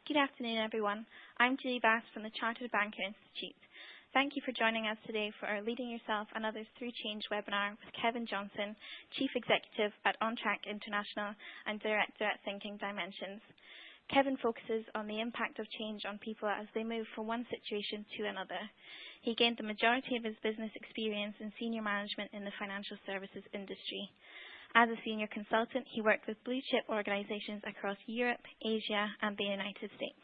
Good afternoon, everyone. I'm Julie Bass from the Chartered Banker Institute. Thank you for joining us today for our Leading Yourself and Others Through Change webinar with Kevin Johnson, Chief Executive at OnTrack International and Director at Thinking Dimensions. Kevin focuses on the impact of change on people as they move from one situation to another. He gained the majority of his business experience in senior management in the financial services industry. As a senior consultant, he worked with blue-chip organizations across Europe, Asia, and the United States.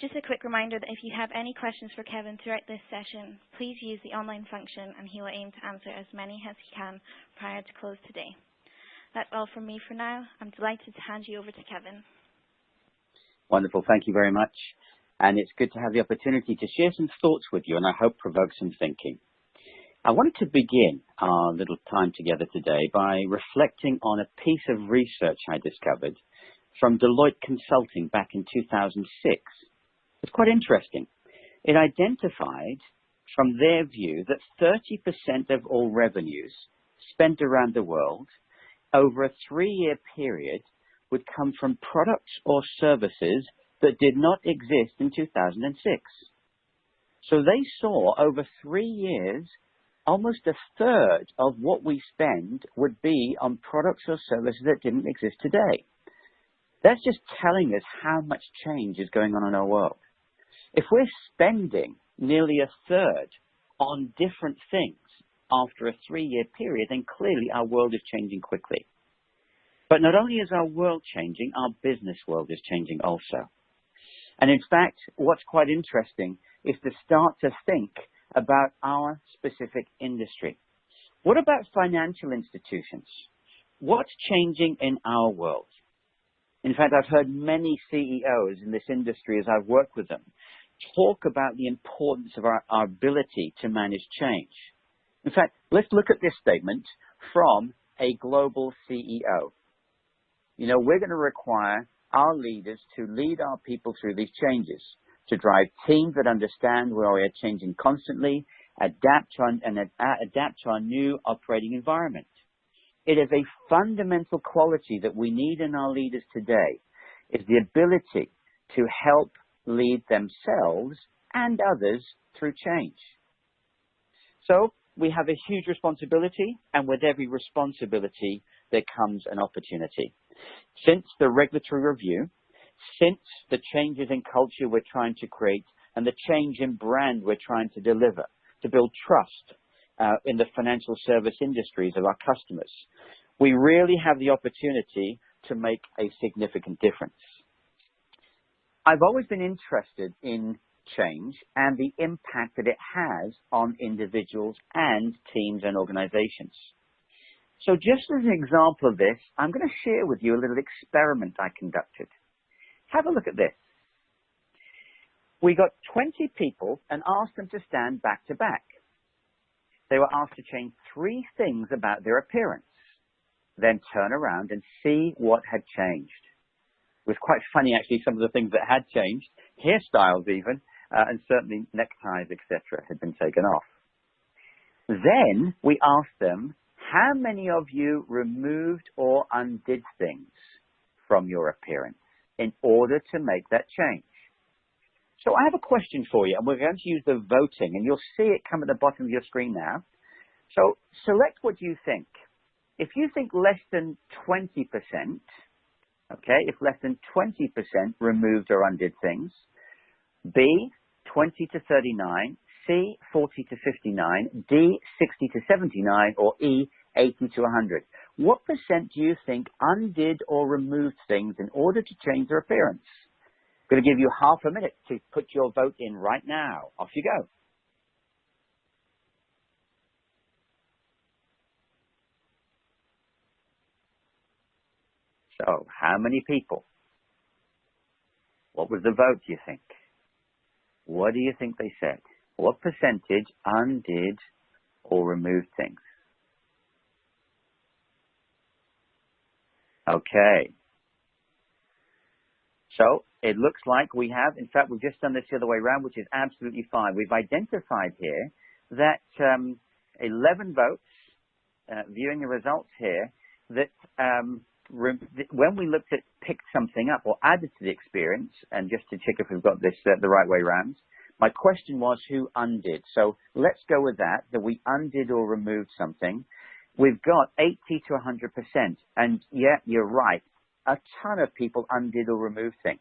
Just a quick reminder that if you have any questions for Kevin throughout this session, please use the online function and he will aim to answer as many as he can prior to close today. That's all from me for now. I'm delighted to hand you over to Kevin. Wonderful. Thank you very much. And it's good to have the opportunity to share some thoughts with you and I hope provoke some thinking. I wanted to begin our little time together today by reflecting on a piece of research I discovered from Deloitte Consulting back in 2006. It's quite interesting. It identified from their view that 30% of all revenues spent around the world over a 3-year period would come from products or services that did not exist in 2006. So they saw over 3 years almost a third of what we spend would be on products or services that didn't exist today. That's just telling us how much change is going on in our world. If we're spending nearly a third on different things after a 3-year period, then clearly our world is changing quickly. But not only is our world changing, our business world is changing also. And in fact, what's quite interesting is to start to think about our specific industry. What about financial institutions? What's changing in our world? In fact, I've heard many CEOs in this industry as I've worked with them talk about the importance of our ability to manage change. In fact, let's look at this statement from a global CEO. You know, we're going to require our leaders to lead our people through these changes, to drive teams that understand where we are changing constantly, adapt to our new operating environment. It is a fundamental quality that we need in our leaders today, is the ability to help lead themselves and others through change. So we have a huge responsibility, and with every responsibility, there comes an opportunity. Since the regulatory review, since the changes in culture we're trying to create and the change in brand we're trying to deliver to build trust in the financial service industries of our customers, we really have the opportunity to make a significant difference. I've always been interested in change and the impact that it has on individuals and teams and organizations. So just as an example of this, I'm going to share with you a little experiment I conducted. Have a look at this. We got 20 people and asked them to stand back to back. They were asked to change 3 things about their appearance, then turn around and see what had changed. It was quite funny, actually, some of the things that had changed, hairstyles even, and certainly neckties, etc., had been taken off. Then we asked them, how many of you removed or undid things from your appearance in order to make that change? So I have a question for you, and we're going to use the voting, and you'll see it come at the bottom of your screen now. So select what you think. If you think less than 20%, okay, if less than 20% removed or undid things, B, 20 to 39, C, 40 to 59, D, 60 to 79, or E, 80 to 100. What percent do you think undid or removed things in order to change their appearance? I'm going to give you half a minute to put your vote in right now. Off you go. So, how many people? What was the vote, do you think? What do you think they said? What percentage undid or removed things? Okay. So it looks like we have, in fact, we've just done this the other way around, which is absolutely fine. We've identified here that 11 votes, viewing the results here, that when we looked at picked something up or added to the experience, and just to check if we've got this the right way around, my question was who undid. So let's go with that we undid or removed something. We've got 80 to 100%. And yeah, you're right. A ton of people undid or removed things.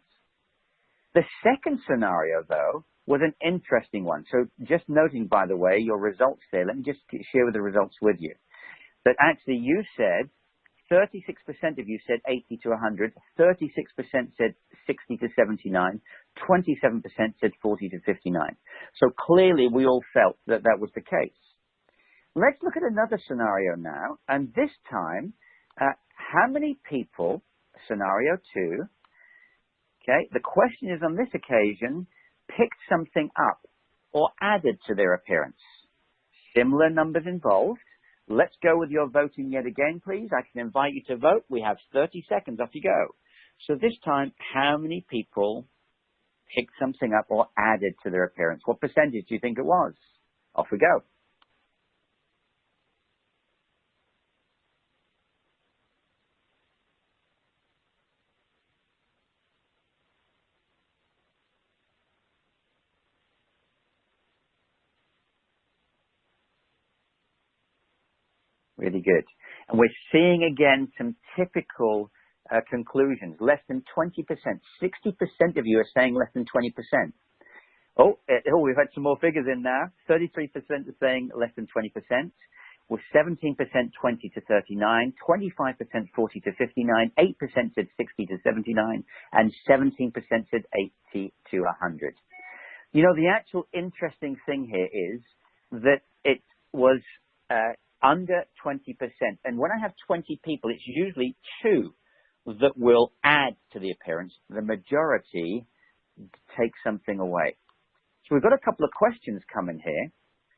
The second scenario, though, was an interesting one. So just noting, by the way, your results there, let me just share the results with you. That actually you said 36% of you said 80 to 100, 36% said 60 to 79, 27% said 40 to 59. So clearly we all felt that that was the case. Let's look at another scenario now, and this time, how many people, scenario 2, okay, the question is on this occasion, picked something up or added to their appearance. Similar numbers involved. Let's go with your voting yet again, please. I can invite you to vote. We have 30 seconds. Off you go. So this time, how many people picked something up or added to their appearance? What percentage do you think it was? Off we go. Really good. And we're seeing again some typical conclusions. Less than 20%. 60% of you are saying less than 20%. Oh, we've had some more figures in now. 33% are saying less than 20%. With 17% 20 to 39, 25% 40 to 59, 8% said 60 to 79, and 17% said 80 to 100. You know, the actual interesting thing here is that it was under 20%. And when I have 20 people, it's usually 2 that will add to the appearance. The majority take something away. So we've got a couple of questions coming here.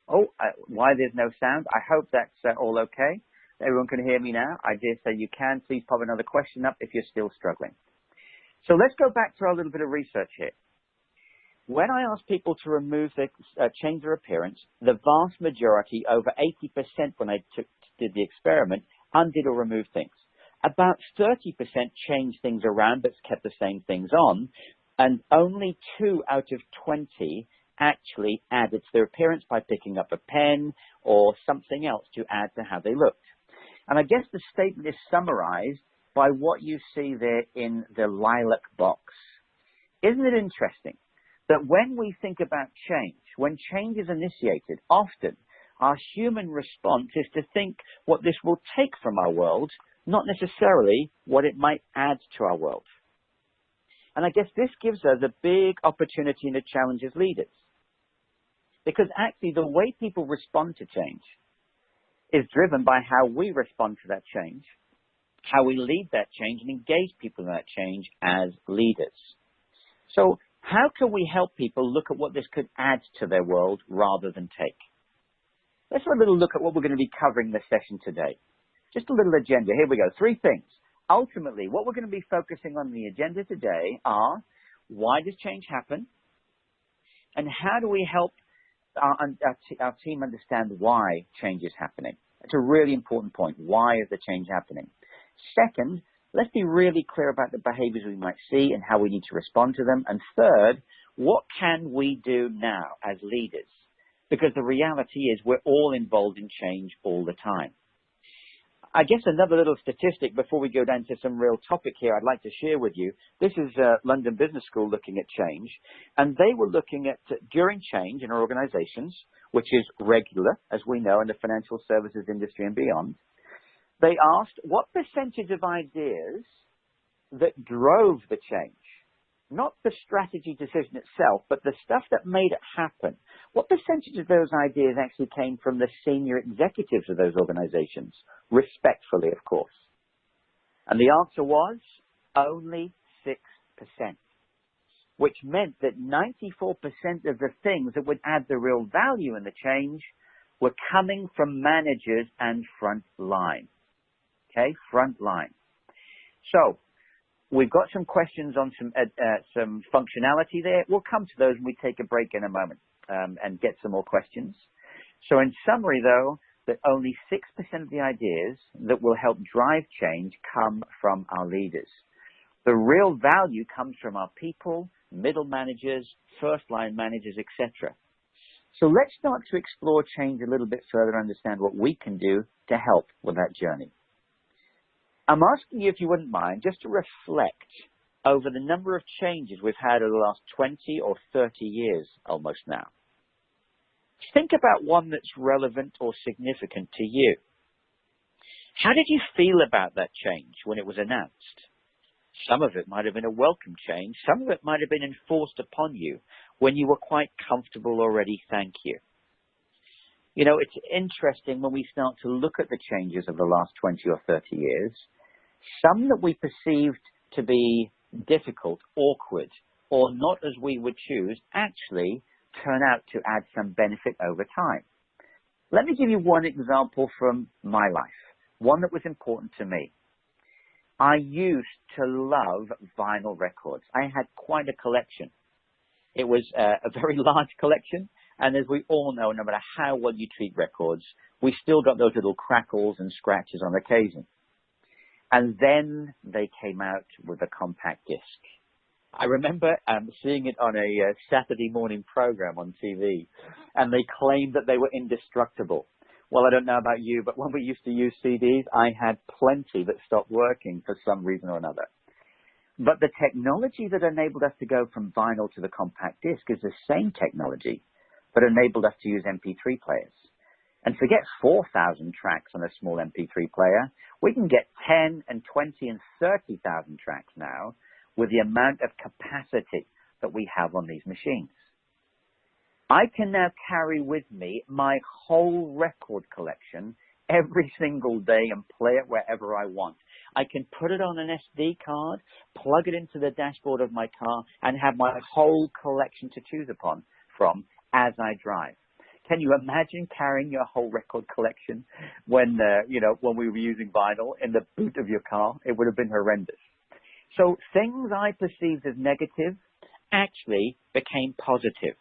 Oh, why there's no sound? I hope that's all okay. Everyone can hear me now. I dare say you can. Please pop another question up if you're still struggling. So let's go back to our little bit of research here. When I asked people to remove their, change their appearance, the vast majority, over 80% when I did the experiment, undid or removed things. About 30% changed things around but kept the same things on, and only 2 out of 20 actually added to their appearance by picking up a pen or something else to add to how they looked. And I guess the statement is summarized by what you see there in the lilac box. Isn't it interesting that when we think about change, when change is initiated, often our human response is to think what this will take from our world, not necessarily what it might add to our world. And I guess this gives us a big opportunity and a challenge as leaders. Because actually the way people respond to change is driven by how we respond to that change, how we lead that change and engage people in that change as leaders. So how can we help people look at what this could add to their world rather than take? Let's have a little look at what we're going to be covering this session today. Just a little agenda. Here we go. 3 things. Ultimately, what we're going to be focusing on the agenda today are why does change happen? And how do we help our team understand why change is happening? It's a really important point. Why is the change happening? Second, let's be really clear about the behaviors we might see and how we need to respond to them. And third, what can we do now as leaders? Because the reality is we're all involved in change all the time. I guess another little statistic before we go down to some real topic here I'd like to share with you. This is London Business School looking at change. And they were looking at, during change in our organizations, which is regular, as we know, in the financial services industry and beyond, they asked what percentage of ideas that drove the change, not the strategy decision itself, but the stuff that made it happen. What percentage of those ideas actually came from the senior executives of those organizations? Respectfully, of course. And the answer was only 6%, which meant that 94% of the things that would add the real value in the change were coming from managers and front line. Okay, front line. So we've got some questions on some functionality there. We'll come to those when we take a break in a moment and get some more questions. So in summary, though, that only 6% of the ideas that will help drive change come from our leaders. The real value comes from our people, middle managers, first-line managers, etc. So let's start to explore change a little bit further and understand what we can do to help with that journey. I'm asking you, if you wouldn't mind, just to reflect over the number of changes we've had over the last 20 or 30 years almost now. Think about one that's relevant or significant to you. How did you feel about that change when it was announced? Some of it might have been a welcome change. Some of it might have been enforced upon you when you were quite comfortable already, thank you. You know, it's interesting when we start to look at the changes of the last 20 or 30 years, some that we perceived to be difficult, awkward, or not as we would choose, actually turn out to add some benefit over time. Let me give you one example from my life, one that was important to me. I used to love vinyl records. I had quite a collection. It was a very large collection, and as we all know, no matter how well you treat records, we still got those little crackles and scratches on occasion. And then they came out with a compact disc. I remember seeing it on a Saturday morning program on TV, and they claimed that they were indestructible. Well, I don't know about you, but when we used to use CDs, I had plenty that stopped working for some reason or another. But the technology that enabled us to go from vinyl to the compact disc is the same technology that enabled us to use MP3 players. And forget 4,000 tracks on a small MP3 player. We can get 10 and 20 and 30,000 tracks now with the amount of capacity that we have on these machines. I can now carry with me my whole record collection every single day and play it wherever I want. I can put it on an SD card, plug it into the dashboard of my car, and have my whole collection to choose from as I drive. Can you imagine carrying your whole record collection when we were using vinyl in the boot of your car? It would have been horrendous. So things I perceived as negative actually became positive.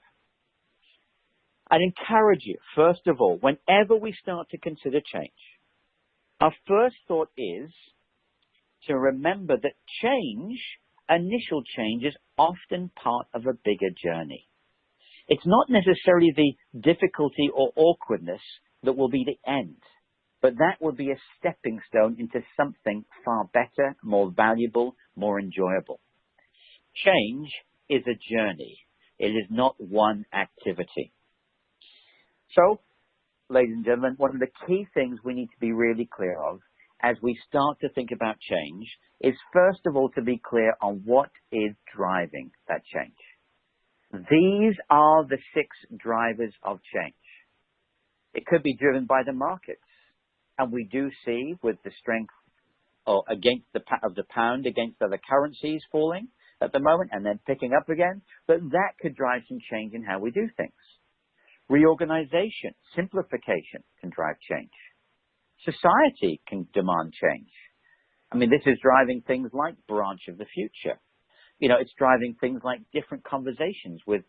I'd encourage you, first of all, whenever we start to consider change, our first thought is to remember that initial change is often part of a bigger journey. It's not necessarily the difficulty or awkwardness that will be the end, but that will be a stepping stone into something far better, more valuable, more enjoyable. Change is a journey. It is not one activity. So, ladies and gentlemen, one of the key things we need to be really clear of as we start to think about change is, first of all, to be clear on what is driving that change. These are the 6 drivers of change. It could be driven by the markets, and we do see with the strength of the pound against other currencies falling at the moment and then picking up again, that could drive some change in how we do things. Reorganization, simplification can drive change. Society can demand change. I mean, this is driving things like branch of the future. You know, it's driving things like different conversations with,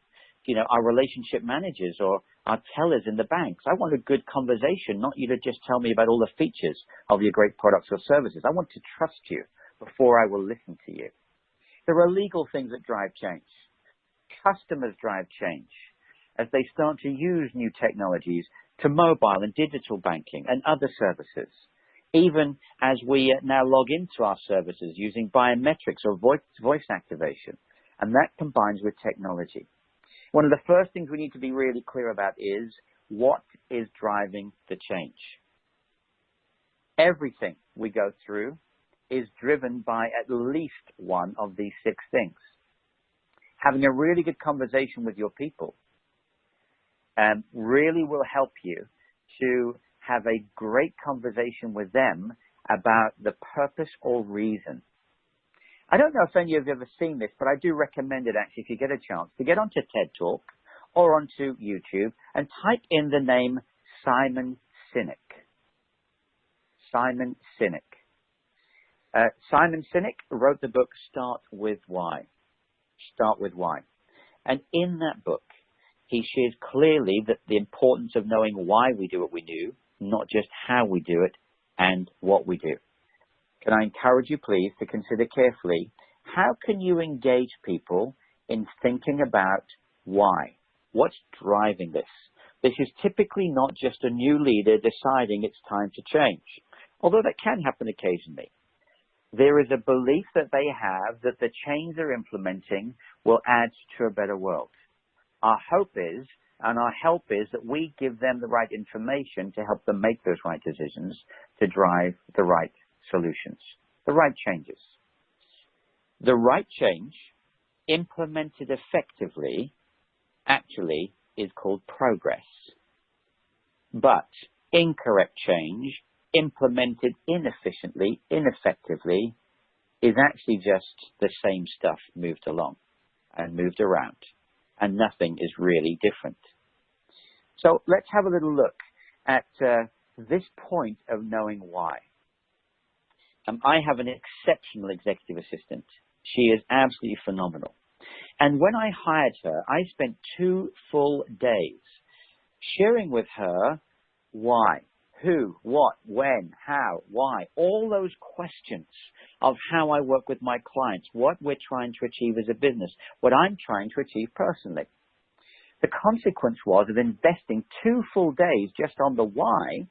our relationship managers or our tellers in the banks. I want a good conversation, not you to just tell me about all the features of your great products or services. I want to trust you before I will listen to you. There are legal things that drive change. Customers drive change as they start to use new technologies to mobile and digital banking and other services. Even as we now log into our services using biometrics or voice activation, and that combines with technology. One of the first things we need to be really clear about is what is driving the change. Everything we go through is driven by at least one of these 6 things. Having a really good conversation with your people really will help you to have a great conversation with them about the purpose or reason. I don't know if any of you have ever seen this, but I do recommend it actually if you get a chance to get onto TED Talk or onto YouTube and type in the name Simon Sinek. Simon Sinek. Simon Sinek wrote the book Start With Why. Start With Why. And in that book, he shares clearly that the importance of knowing why we do what we do, not just how we do it and what we do. Can I encourage you, please, to consider carefully, how can you engage people in thinking about why? What's driving this? This is typically not just a new leader deciding it's time to change, although that can happen occasionally. There is a belief that they have that the change they're implementing will add to a better world. Our hope is, and our help is, that we give them the right information to help them make those right decisions, to drive the right solutions, the right changes. The right change, implemented effectively, actually is called progress. But incorrect change, implemented inefficiently, ineffectively, is actually just the same stuff moved along and moved around, and nothing is really different. So let's have a little look at this point of knowing why. I have an exceptional executive assistant. She is absolutely phenomenal. And when I hired her, I spent 2 full days sharing with her why, who, what, when, how, why, all those questions of how I work with my clients, what we're trying to achieve as a business, what I'm trying to achieve personally. The consequence was of investing 2 full days just on the why,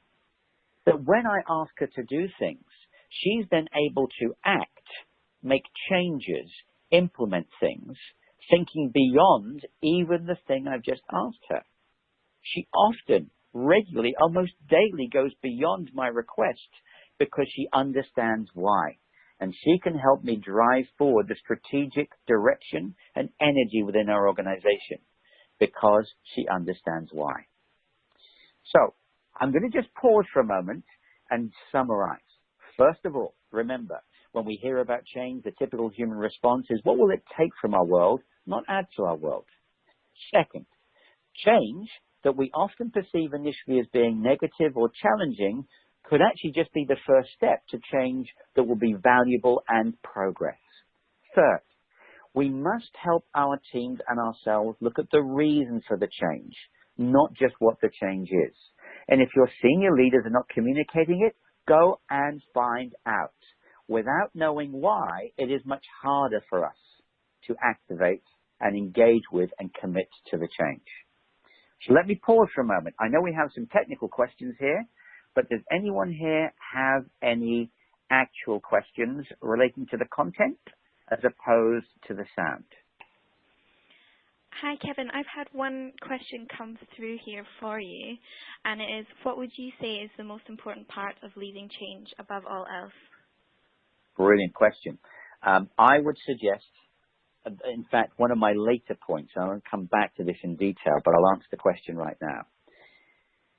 that when I ask her to do things, she's then able to act, make changes, implement things, thinking beyond even the thing I've just asked her. She often, regularly, almost daily goes beyond my request because she understands why. And she can help me drive forward the strategic direction and energy within our organization because she understands why. So I'm going to just pause for a moment and summarize. First of all, remember, when we hear about change, the typical human response is, what will it take from our world, not add to our world? Second, change that we often perceive initially as being negative or challenging could actually just be the first step to change that will be valuable and progress. Third, we must help our teams and ourselves look at the reason for the change, not just what the change is. And if your senior leaders are not communicating it, go and find out. Without knowing why, it is much harder for us to activate and engage with and commit to the change. So let me pause for a moment. I know we have some technical questions here, but does anyone here have any actual questions relating to the content as opposed to the sound? Hi, Kevin. I've had one question come through here for you, and it is, what would you say is the most important part of leading change above all else? Brilliant question. I would suggest, in fact, one of my later points, and I'll come back to this in detail, but I'll answer the question right now.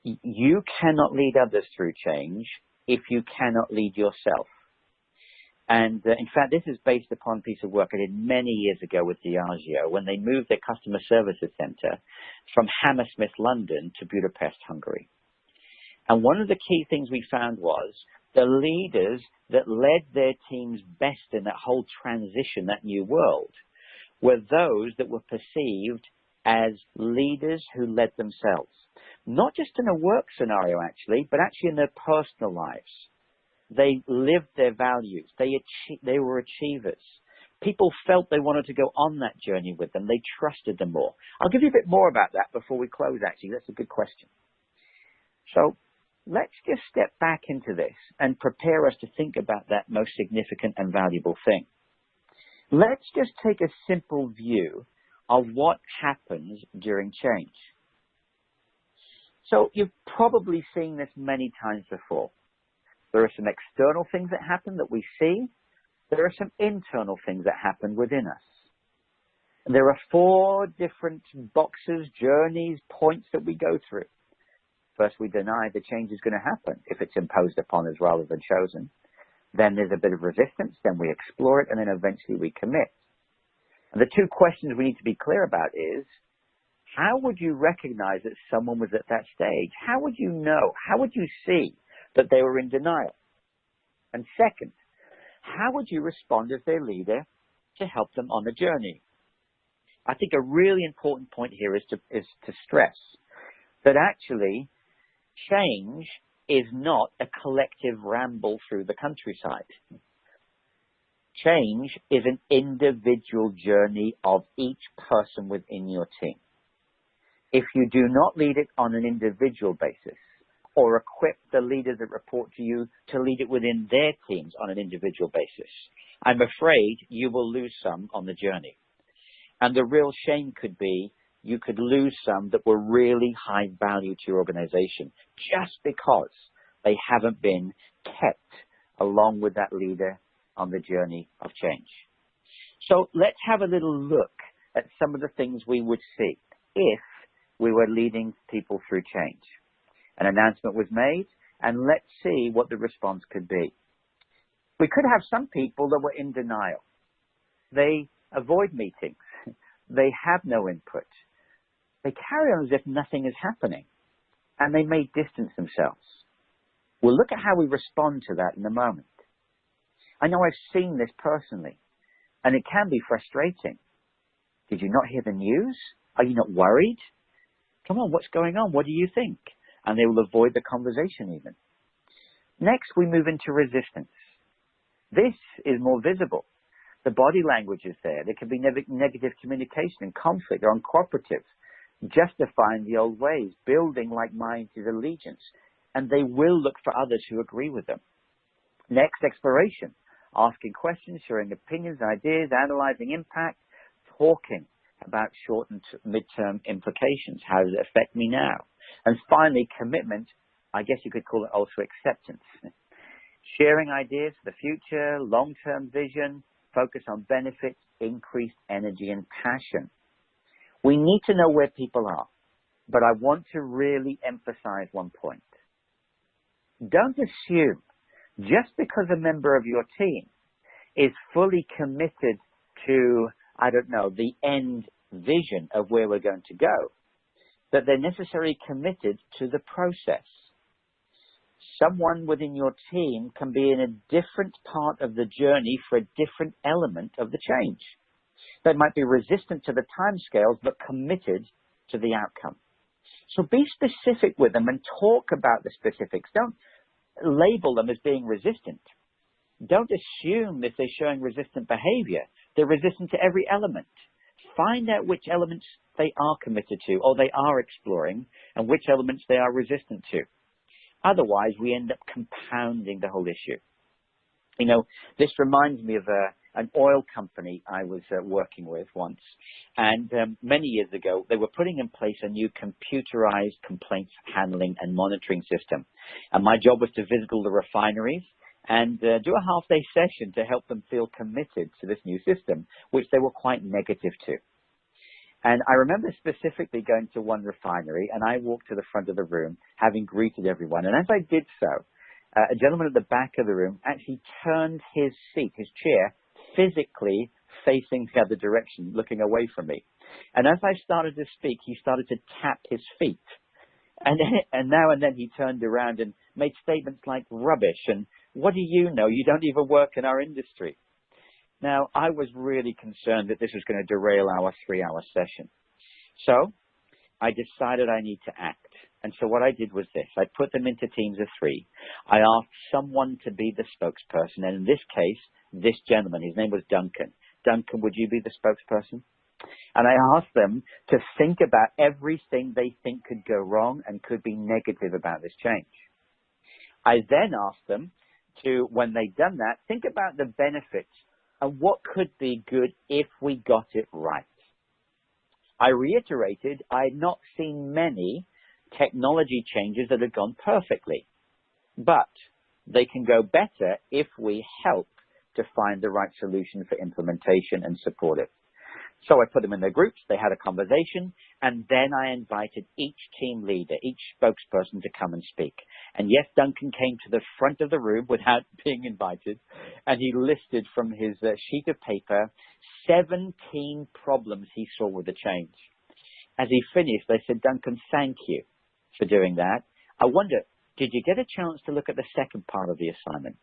You cannot lead others through change if you cannot lead yourself. And in fact, this is based upon a piece of work I did many years ago with Diageo when they moved their customer services center from Hammersmith, London to Budapest, Hungary. And one of the key things we found was the leaders that led their teams best in that whole transition, that new world, were those that were perceived as leaders who led themselves. Not just in a work scenario, actually, but actually in their personal lives. They lived their values. They were achievers. People felt they wanted to go on that journey with them. They trusted them more. I'll give you a bit more about that before we close, actually. That's a good question. So let's just step back into this and prepare us to think about that most significant and valuable thing. Let's just take a simple view of what happens during change. So you've probably seen this many times before. There are some external things that happen that we see. There are some internal things that happen within us. And there are 4 different boxes, journeys, points that we go through. First, we deny the change is going to happen if it's imposed upon us rather than chosen. Then there's a bit of resistance. Then we explore it. And then eventually we commit. And the 2 questions we need to be clear about is, how would you recognize that someone was at that stage? How would you know? How would you see that they were in denial? And second, how would you respond as their leader to help them on the journey? I think a really important point here is to stress that actually change is not a collective ramble through the countryside. Change is an individual journey of each person within your team. If you do not lead it on an individual basis, or equip the leaders that report to you to lead it within their teams on an individual basis, I'm afraid you will lose some on the journey. And the real shame could be you could lose some that were really high value to your organization just because they haven't been kept along with that leader on the journey of change. So let's have a little look at some of the things we would see if we were leading people through change. An announcement was made, and let's see what the response could be. We could have some people that were in denial. They avoid meetings. They have no input. They carry on as if nothing is happening, and they may distance themselves. We'll look at how we respond to that in a moment. I know I've seen this personally, and it can be frustrating. Did you not hear the news? Are you not worried? Come on, what's going on? What do you think? And they will avoid the conversation even. Next, we move into resistance. This is more visible. The body language is there. There can be negative communication and conflict. They're uncooperative, justifying the old ways, building like-minded allegiance, and they will look for others who agree with them. Next, exploration, asking questions, sharing opinions, ideas, analyzing impact, talking about short and mid-term implications. How does it affect me now? And finally, commitment, I guess you could call it also acceptance. Sharing ideas for the future, long-term vision, focus on benefits, increased energy and passion. We need to know where people are, but I want to really emphasize one point. Don't assume just because a member of your team is fully committed to, the end vision of where we're going to go, that they're necessarily committed to the process. Someone within your team can be in a different part of the journey for a different element of the change. They might be resistant to the timescales, but committed to the outcome. So be specific with them and talk about the specifics. Don't label them as being resistant. Don't assume if they're showing resistant behavior, they're resistant to every element. Find out which elements they are committed to or they are exploring and which elements they are resistant to. Otherwise, we end up compounding the whole issue. You know, this reminds me of an oil company I was working with once. And many years ago, they were putting in place a new computerized complaints handling and monitoring system. And my job was to visit all the refineries and do a half-day session to help them feel committed to this new system, which they were quite negative to. And I remember specifically going to one refinery, and I walked to the front of the room, having greeted everyone. And as I did so, a gentleman at the back of the room actually turned his seat, his chair, physically facing the other direction, looking away from me. And as I started to speak, he started to tap his feet. And now and then he turned around and made statements like rubbish and what do you know? You don't even work in our industry. Now, I was really concerned that this was going to derail our 3-hour session. So I decided I need to act. And so what I did was this. I put them into teams of 3. I asked someone to be the spokesperson. And in this case, this gentleman, his name was Duncan. Duncan, would you be the spokesperson? And I asked them to think about everything they think could go wrong and could be negative about this change. I then asked them to, when they'd done that, think about the benefits and what could be good if we got it right. I reiterated I had not seen many technology changes that had gone perfectly, but they can go better if we help to find the right solution for implementation and support it. So I put them in their groups, they had a conversation, and then I invited each team leader, each spokesperson to come and speak. And yes, Duncan came to the front of the room without being invited, and he listed from his sheet of paper 17 problems he saw with the change. As he finished, I said, Duncan, thank you for doing that. I wonder, did you get a chance to look at the second part of the assignment?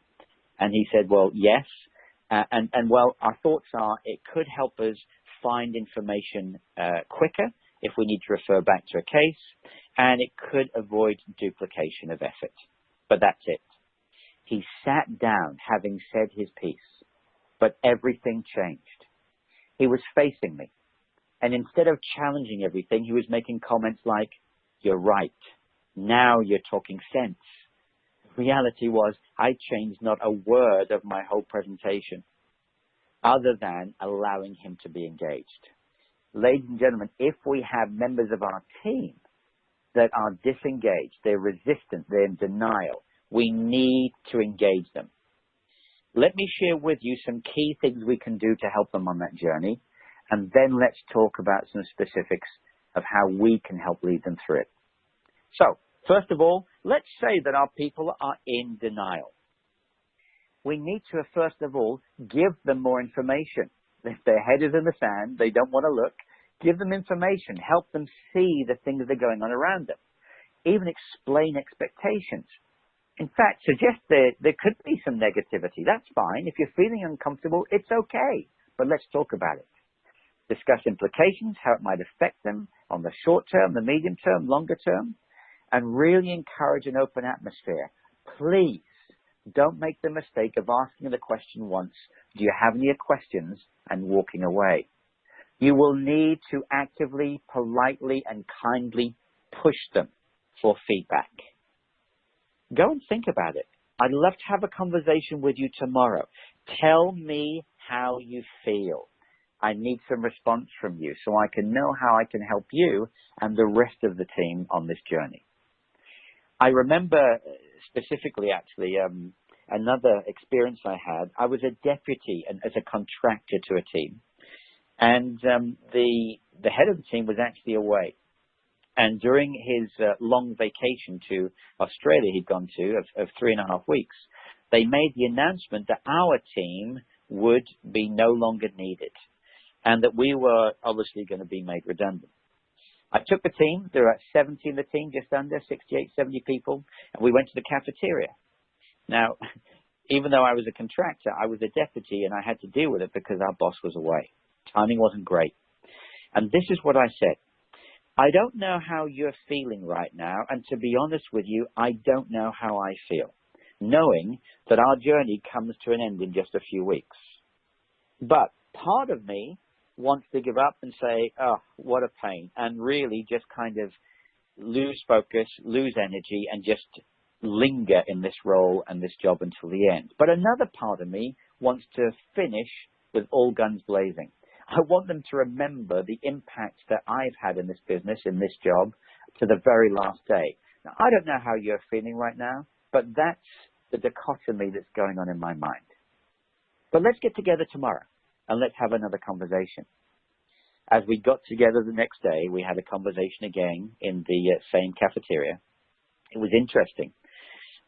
And he said, well, yes. Well, our thoughts are it could help us find information quicker if we need to refer back to a case, and it could avoid duplication of effort. But that's it. He sat down having said his piece, but everything changed. He was facing me, and instead of challenging everything, he was making comments like, "You're right. Now you're talking sense." The reality was I changed not a word of my whole presentation other than allowing him to be engaged. Ladies and gentlemen, if we have members of our team that are disengaged, they're resistant, they're in denial, we need to engage them. Let me share with you some key things we can do to help them on that journey, and then let's talk about some specifics of how we can help lead them through it. So, first of all, let's say that our people are in denial. We need to, first of all, give them more information. If their head is in the sand, they don't want to look, give them information, help them see the things that are going on around them. Even explain expectations. In fact, suggest there could be some negativity. That's fine. If you're feeling uncomfortable, it's okay. But let's talk about it. Discuss implications, how it might affect them on the short term, the medium term, longer term, and really encourage an open atmosphere. Please don't make the mistake of asking the question once, "Do you have any questions?" and walking away. You will need to actively, politely, and kindly push them for feedback. Go and think about it. I'd love to have a conversation with you tomorrow. Tell me how you feel. I need some response from you so I can know how I can help you and the rest of the team on this journey. I remember specifically, actually, another experience I had. I was a deputy and as a contractor to a team, and the head of the team was actually away. And during his long vacation to Australia he'd gone to of 3.5 weeks, they made the announcement that our team would be no longer needed and that we were obviously going to be made redundant. I took the team, there were 70 in the team, just under 68, 70 people, and we went to the cafeteria. Now, even though I was a contractor, I was a deputy and I had to deal with it because our boss was away. Timing wasn't great. And this is what I said. I don't know how you're feeling right now, and to be honest with you, I don't know how I feel, knowing that our journey comes to an end in just a few weeks. But part of me wants to give up and say, "Oh, what a pain," and really just kind of lose focus, lose energy, and just linger in this role and this job until the end. But another part of me wants to finish with all guns blazing. I want them to remember the impact that I've had in this business, in this job, to the very last day. Now, I don't know how you're feeling right now, but that's the dichotomy that's going on in my mind. But let's get together tomorrow and let's have another conversation. As we got together the next day, we had a conversation again in the same cafeteria. It was interesting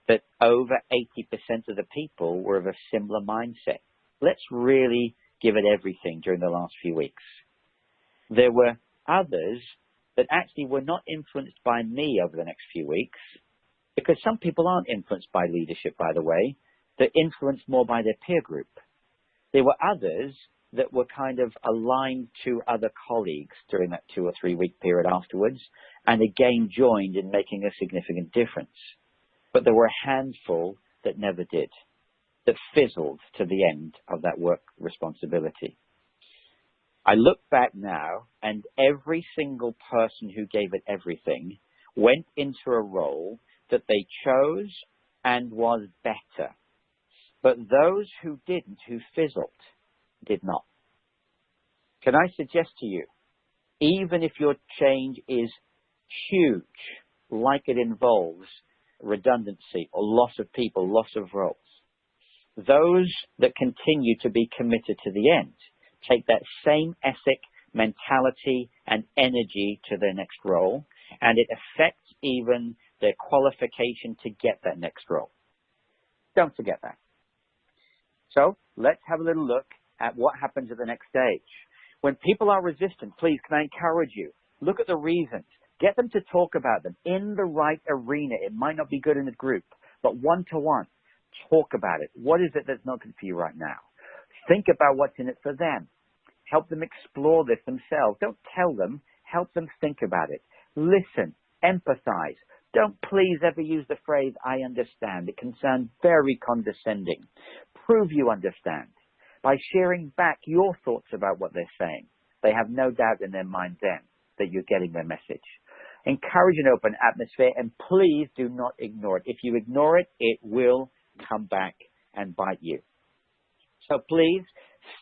that over 80% of the people were of a similar mindset. Let's really give it everything during the last few weeks. There were others that actually were not influenced by me over the next few weeks, because some people aren't influenced by leadership, by the way. They're influenced more by their peer group. There were others that were kind of aligned to other colleagues during that 2 or 3 week period afterwards, and again joined in making a significant difference. But there were a handful that never did, that fizzled to the end of that work responsibility. I look back now, and every single person who gave it everything went into a role that they chose and was better. But those who didn't, who fizzled, did not. Can I suggest to you, even if your change is huge, like it involves redundancy or loss of people, loss of roles, those that continue to be committed to the end take that same ethic, mentality, and energy to their next role, and it affects even their qualification to get that next role. Don't forget that. So let's have a little look at what happens at the next stage. When people are resistant, please, can I encourage you, look at the reasons. Get them to talk about them in the right arena. It might not be good in a group, but one-to-one, talk about it. What is it that's not good for you right now? Think about what's in it for them. Help them explore this themselves. Don't tell them. Help them think about it. Listen, empathize, Don't please ever use the phrase, I understand. It can sound very condescending. Prove you understand by sharing back your thoughts about what they're saying. They have no doubt in their mind then that you're getting their message. Encourage an open atmosphere, and please do not ignore it. If you ignore it, it will come back and bite you. So please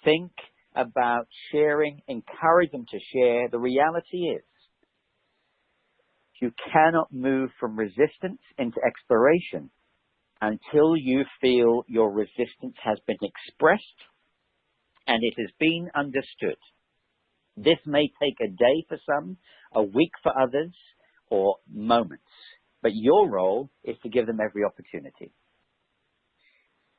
think about sharing, encourage them to share. The reality is, you cannot move from resistance into exploration until you feel your resistance has been expressed and it has been understood. This may take a day for some, a week for others, or moments. But your role is to give them every opportunity.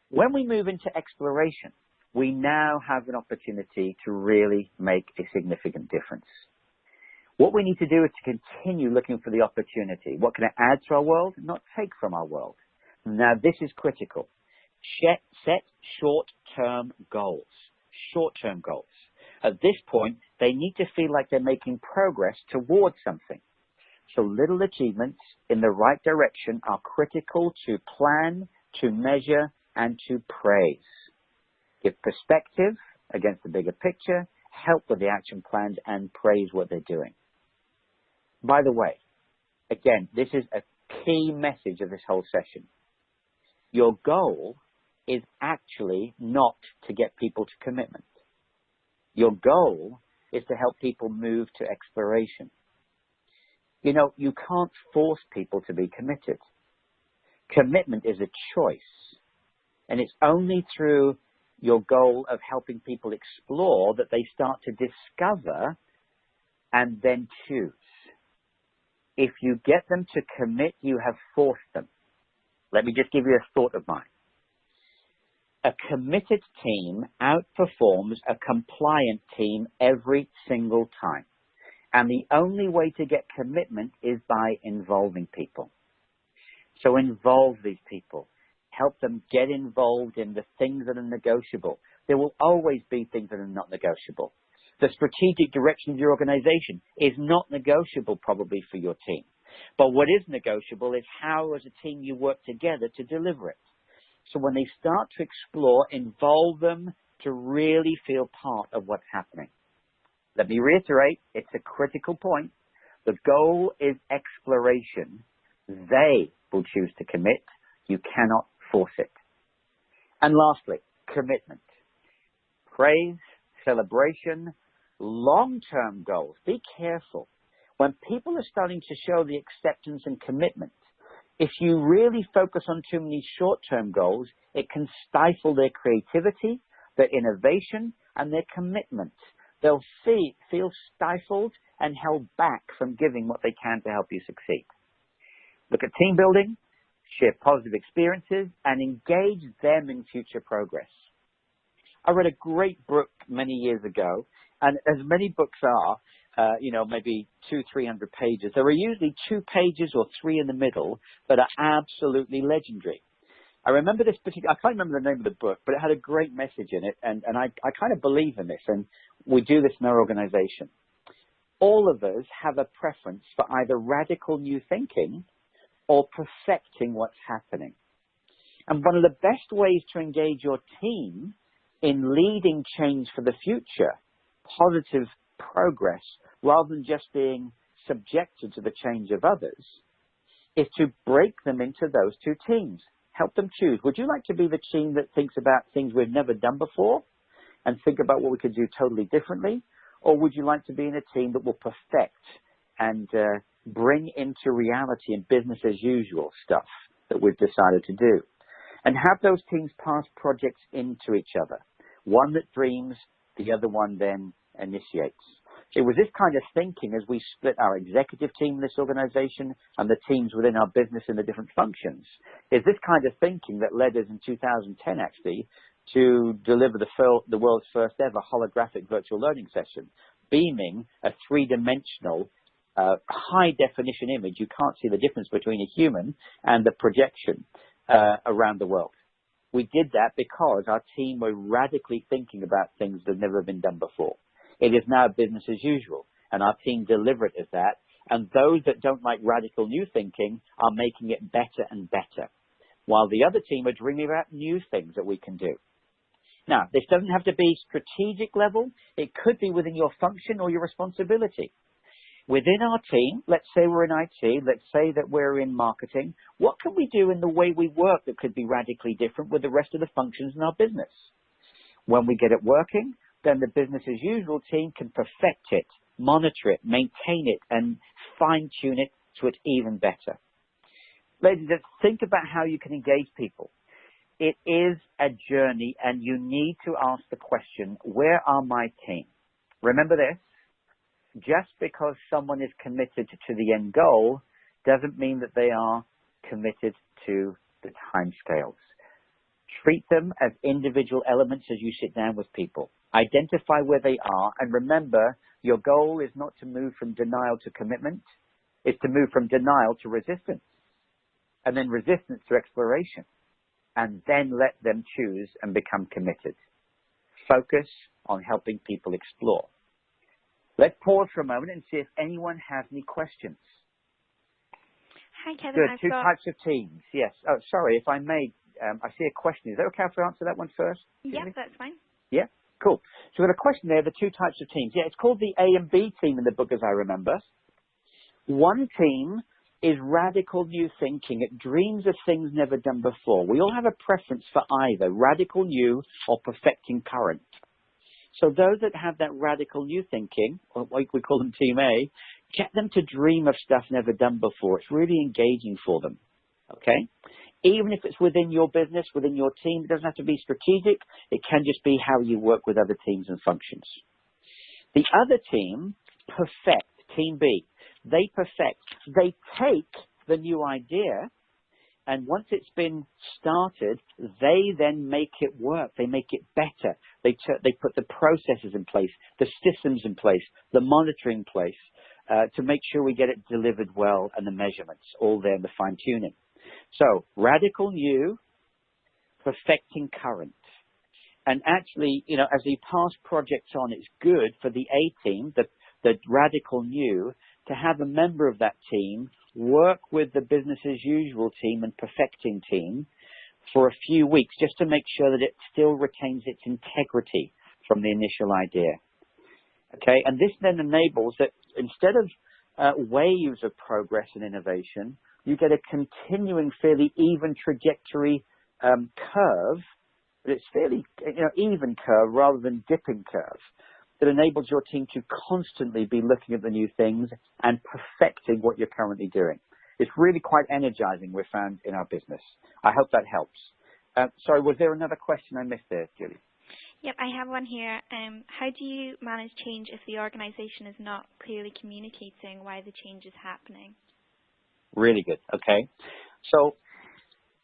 When we move into exploration, we now have an opportunity to really make a significant difference. What we need to do is to continue looking for the opportunity. What can it add to our world, not take from our world? Now, this is critical. Set short-term goals. Short-term goals. At this point, they need to feel like they're making progress towards something. So little achievements in the right direction are critical to plan, to measure, and to praise. Give perspective against the bigger picture, help with the action plans, and praise what they're doing. By the way, again, this is a key message of this whole session. Your goal is actually not to get people to commitment. Your goal is to help people move to exploration. You know, you can't force people to be committed. Commitment is a choice. And it's only through your goal of helping people explore that they start to discover and then choose. If you get them to commit, you have forced them. Let me just give you a thought of mine. A committed team outperforms a compliant team every single time. And the only way to get commitment is by involving people. So involve these people. Help them get involved in the things that are negotiable. There will always be things that are not negotiable. The strategic direction of your organization is not negotiable probably for your team. But what is negotiable is how as a team you work together to deliver it. So when they start to explore, involve them to really feel part of what's happening. Let me reiterate, it's a critical point. The goal is exploration. They will choose to commit. You cannot force it. And lastly, commitment. Praise, celebration, long-term goals. Be careful. When people are starting to show the acceptance and commitment, if you really focus on too many short-term goals, it can stifle their creativity, their innovation, and their commitment. They'll feel stifled and held back from giving what they can to help you succeed. Look at team building, share positive experiences, and engage them in future progress. I read a great book many years ago, and as many books are, maybe 200-300 pages, there are usually 2 pages or 3 in the middle that are absolutely legendary. I remember this particular, I can't remember the name of the book, but it had a great message in it, and I kind of believe in this, and we do this in our organization. All of us have a preference for either radical new thinking or perfecting what's happening. And one of the best ways to engage your team in leading change for the future, positive progress, rather than just being subjected to the change of others, is to break them into those 2 teams. Help them choose. Would you like to be the team that thinks about things we've never done before and think about what we could do totally differently? Or would you like to be in a team that will perfect and bring into reality and business as usual stuff that we've decided to do? And have those teams pass projects into each other. One that dreams, the other one then initiates. It was this kind of thinking as we split our executive team in this organization and the teams within our business in the different functions. Is this kind of thinking that led us in 2010 actually to deliver the world's first ever holographic virtual learning session, beaming a 3-dimensional high definition image. You can't see the difference between a human and the projection around the world. We did that because our team were radically thinking about things that had never been done before. It is now business as usual, and our team deliver it as that, And those that don't like radical new thinking are making it better and better, while the other team are dreaming about new things that we can do. Now, this doesn't have to be strategic level. It could be within your function or your responsibility. Within our team, let's say we're in IT, let's say that we're in marketing, what can we do in the way we work that could be radically different with the rest of the functions in our business? When we get it working, then the business as usual team can perfect it, monitor it, maintain it, and fine-tune it so it's even better. Ladies, just think about how you can engage people. It is a journey, and you need to ask the question, where are my team? Remember this, just because someone is committed to the end goal doesn't mean that they are committed to the timescales. Treat them as individual elements as you sit down with people. Identify where they are, and remember, your goal is not to move from denial to commitment. It's to move from denial to resistance, and then resistance to exploration, and then let them choose and become committed. Focus on helping people explore. Let's pause for a moment and see if anyone has any questions. Hi, Kevin. Good. Two types of teams. Yes. Oh, sorry. If I may, I see a question. Is that okay if I answer that one first? Yep, that's fine. Yeah. Cool. So we've got a question there, the two types of teams. Yeah, it's called the A and B team in the book, as I remember. One team is radical new thinking. It dreams of things never done before. We all have a preference for either radical new or perfecting current. So those that have that radical new thinking, or like we call them Team A, get them to dream of stuff never done before. It's really engaging for them, okay? Even if it's within your business, within your team, it doesn't have to be strategic. It can just be how you work with other teams and functions. The other team, perfect, Team B. They perfect. They take the new idea, and once it's been started, they then make it work. They make it better. They put the processes in place, the systems in place, the monitoring in place to make sure we get it delivered well, and the measurements all there in the fine-tuning. So radical new, perfecting current. And actually, you know, as we pass projects on, it's good for the A team, the radical new, to have a member of that team work with the business as usual team and perfecting team for a few weeks, just to make sure that it still retains its integrity from the initial idea. Okay, and this then enables that instead of waves of progress and innovation, you get a continuing, fairly even trajectory curve, but it's fairly even curve rather than dipping curve, that enables your team to constantly be looking at the new things and perfecting what you're currently doing. It's really quite energizing, we've found, in our business. I hope that helps. Sorry, was there another question I missed there, Julie? Yep, I have one here. How do you manage change if the organization is not clearly communicating why the change is happening? Really good. Okay. So,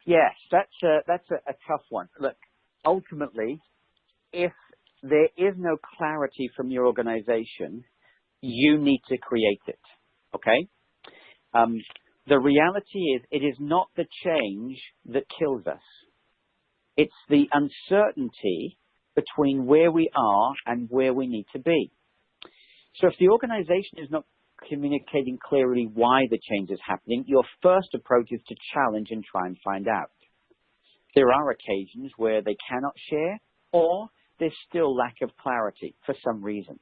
yes, that's a tough one. Look, ultimately, if there is no clarity from your organization, you need to create it. Okay? The reality is, it is not the change that kills us. It's the uncertainty between where we are and where we need to be. So if the organization is not communicating clearly why the change is happening, your first approach is to challenge and try and find out. There are occasions where they cannot share, or there's still lack of clarity for some reason.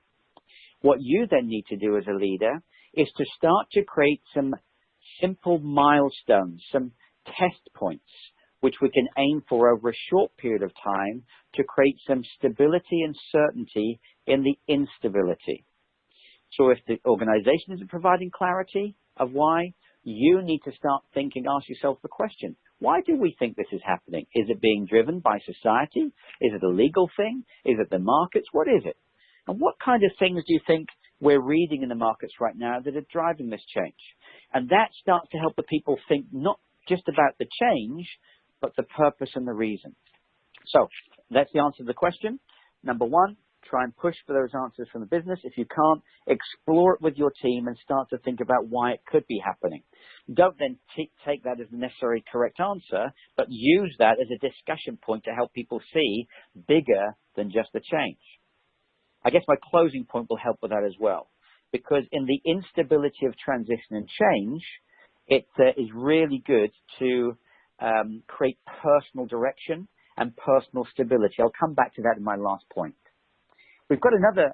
What you then need to do as a leader is to start to create some simple milestones, some test points, which we can aim for over a short period of time to create some stability and certainty in the instability. So if the organization isn't providing clarity of why, you need to start thinking, ask yourself the question, why do we think this is happening? Is it being driven by society? Is it a legal thing? Is it the markets? What is it? And what kind of things do you think we're reading in the markets right now that are driving this change? And that starts to help the people think not just about the change, but the purpose and the reason. So that's the answer to the question. Number one, try and push for those answers from the business. If you can't, explore it with your team and start to think about why it could be happening. Don't then take that as the necessary correct answer, but use that as a discussion point to help people see bigger than just the change. I guess my closing point will help with that as well, because in the instability of transition and change, it is really good to create personal direction and personal stability. I'll come back to that in my last point. We've got another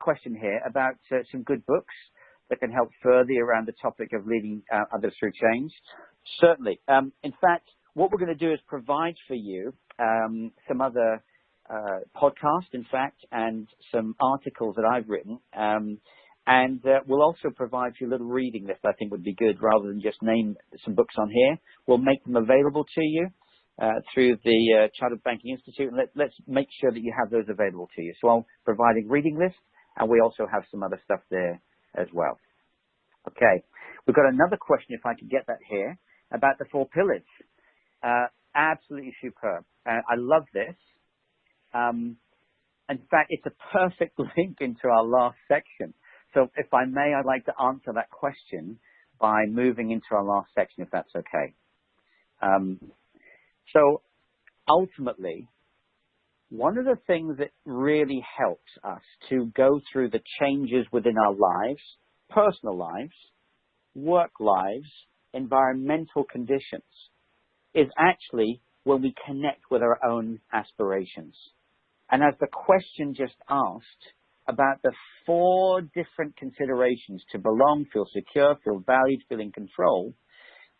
question here about some good books that can help further around the topic of leading others through change. Certainly. In fact, what we're going to do is provide for you some other podcasts, in fact, and some articles that I've written. And we'll also provide you a little reading list I think would be good, rather than just name some books on here. We'll make them available to you through the Chartered Banking Institute, and let's make sure that you have those available to you. So I'll provide a reading list, and we also have some other stuff there as well. Okay, we've got another question, if I could get that here, about the 4 pillars. Absolutely superb. I love this. In fact, it's a perfect link into our last section. So if I may, I'd like to answer that question by moving into our last section, if that's okay. So ultimately, one of the things that really helps us to go through the changes within our lives, personal lives, work lives, environmental conditions, is actually when we connect with our own aspirations. And as the question just asked about the 4 different considerations to belong, feel secure, feel valued, feel in control,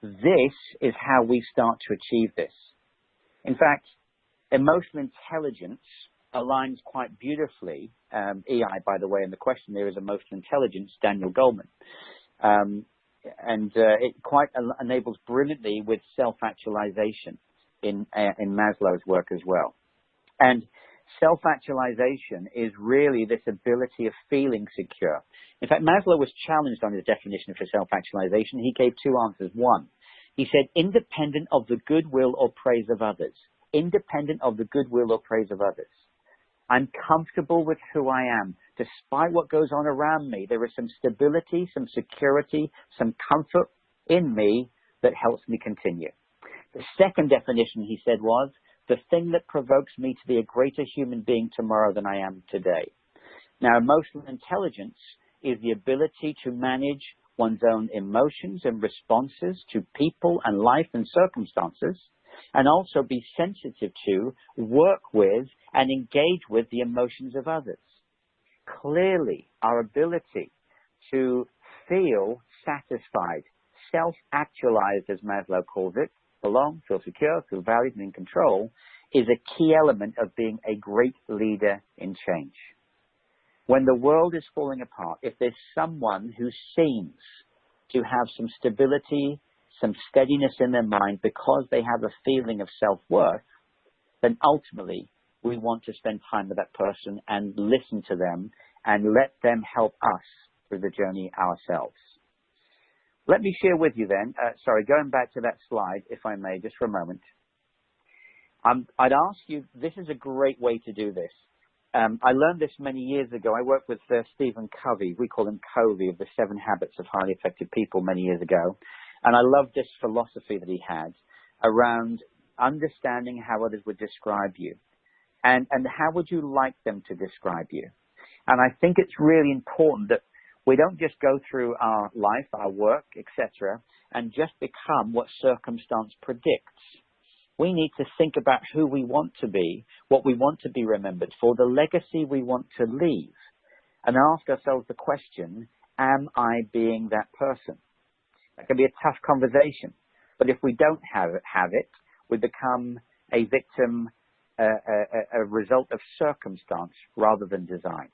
this is how we start to achieve this. In fact, emotional intelligence aligns quite beautifully. EI, by the way, in the question there is emotional intelligence, Daniel Goleman. It quite enables brilliantly with self-actualization in Maslow's work as well. And self-actualization is really this ability of feeling secure. In fact, Maslow was challenged on his definition for self-actualization. He gave 2 answers. One, he said, independent of the goodwill or praise of others. Independent of the goodwill or praise of others. I'm comfortable with who I am. Despite what goes on around me, there is some stability, some security, some comfort in me that helps me continue. The second definition, he said, was the thing that provokes me to be a greater human being tomorrow than I am today. Now, emotional intelligence is the ability to manage one's own emotions and responses to people and life and circumstances, and also be sensitive to, work with, and engage with the emotions of others. Clearly, our ability to feel satisfied, self-actualized, as Maslow calls it, belong, feel secure, feel valued, and in control, is a key element of being a great leader in change. When the world is falling apart, if there's someone who seems to have some stability, some steadiness in their mind because they have a feeling of self-worth, then ultimately we want to spend time with that person and listen to them and let them help us through the journey ourselves. Let me share with you then, going back to that slide, if I may, just for a moment. I'd ask you, this is a great way to do this. I learned this many years ago. I worked with Stephen Covey. We call him Covey, of the 7 Habits of Highly Effective People many years ago. And I loved this philosophy that he had around understanding how others would describe you. And how would you like them to describe you? And I think it's really important that we don't just go through our life, our work, etc., and just become what circumstance predicts. We need to think about who we want to be, what we want to be remembered for, the legacy we want to leave, and ask ourselves the question, am I being that person? That can be a tough conversation, but if we don't have it, we become a victim, a result of circumstance rather than design.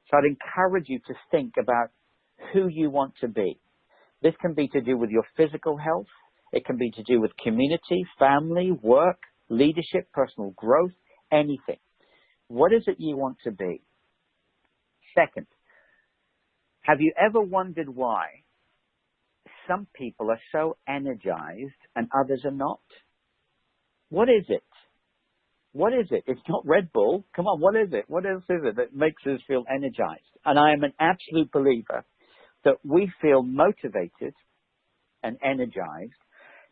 So I'd encourage you to think about who you want to be. This can be to do with your physical health. It can be to do with community, family, work, leadership, personal growth, anything. What is it you want to be? Second, have you ever wondered why some people are so energized and others are not? What is it? What is it? It's not Red Bull. Come on, what is it? What else is it that makes us feel energized? And I am an absolute believer that we feel motivated and energized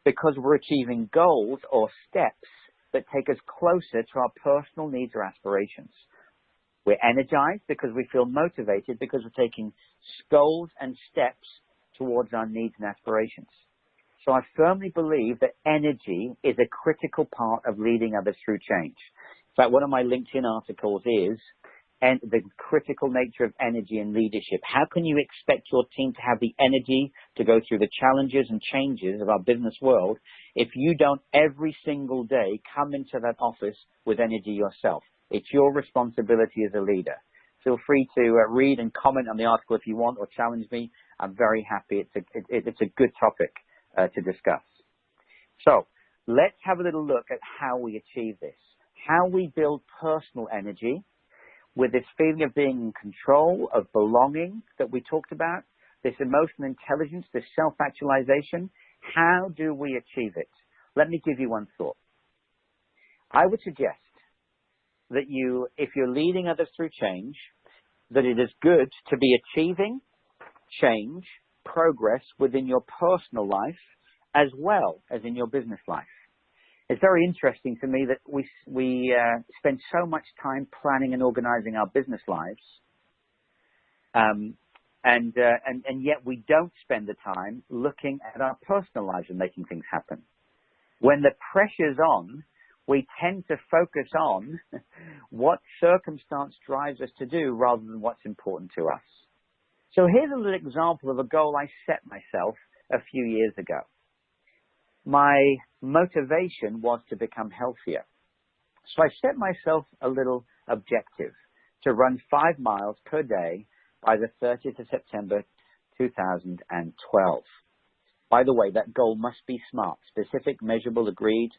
because we're achieving goals or steps that take us closer to our personal needs or aspirations. We're energized because we feel motivated because we're taking goals and steps towards our needs and aspirations. So I firmly believe that energy is a critical part of leading others through change. In fact, one of my LinkedIn articles is the critical nature of energy in leadership. How can you expect your team to have the energy to go through the challenges and changes of our business world if you don't every single day come into that office with energy yourself? It's your responsibility as a leader. Feel free to read and comment on the article if you want, or challenge me. I'm very happy. It's a good topic to discuss. So let's have a little look at how we achieve this, how we build personal energy with this feeling of being in control, of belonging that we talked about, this emotional intelligence, this self-actualization. How do we achieve it? Let me give you one thought. I would suggest that if you're leading others through change, that it is good to be achieving change, progress within your personal life as well as in your business life. It's very interesting to me that we spend so much time planning and organizing our business lives, and yet we don't spend the time looking at our personal lives and making things happen. When the pressure's on, we tend to focus on what circumstance drives us to do rather than what's important to us. So here's a little example of a goal I set myself a few years ago. My motivation was to become healthier. So I set myself a little objective to run 5 miles per day by the 30th of September 2012. By the way, that goal must be SMART: specific, measurable, agreed,